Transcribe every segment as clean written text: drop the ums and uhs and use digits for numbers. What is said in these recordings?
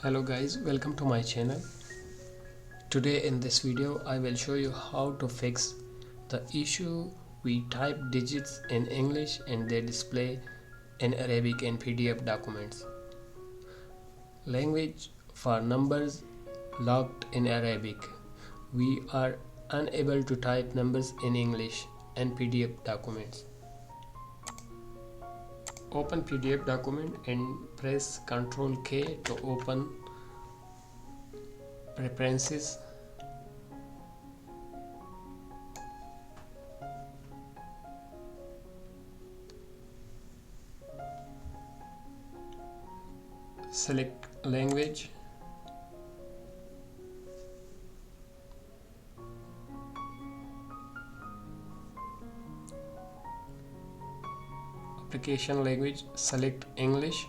Hello guys, welcome to my channel. Today in this video I will show you how to fix the issue we type digits in English and they display in Arabic and PDF documents. Language for numbers locked in Arabic. We are unable to type numbers in English and PDF documents. Open PDF document and press Ctrl K to open preferences. Select language. Application language, select English.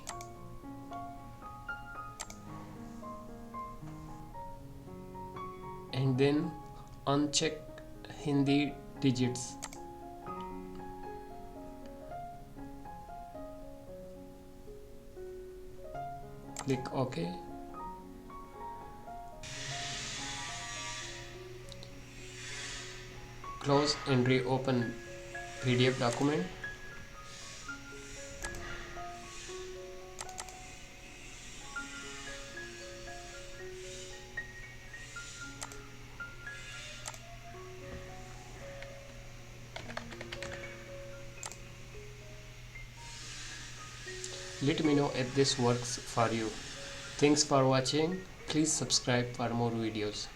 And then uncheck Hindi digits. Click OK. Close and reopen PDF document. Let me know if this works for you. Thanks for watching. Please subscribe for more videos.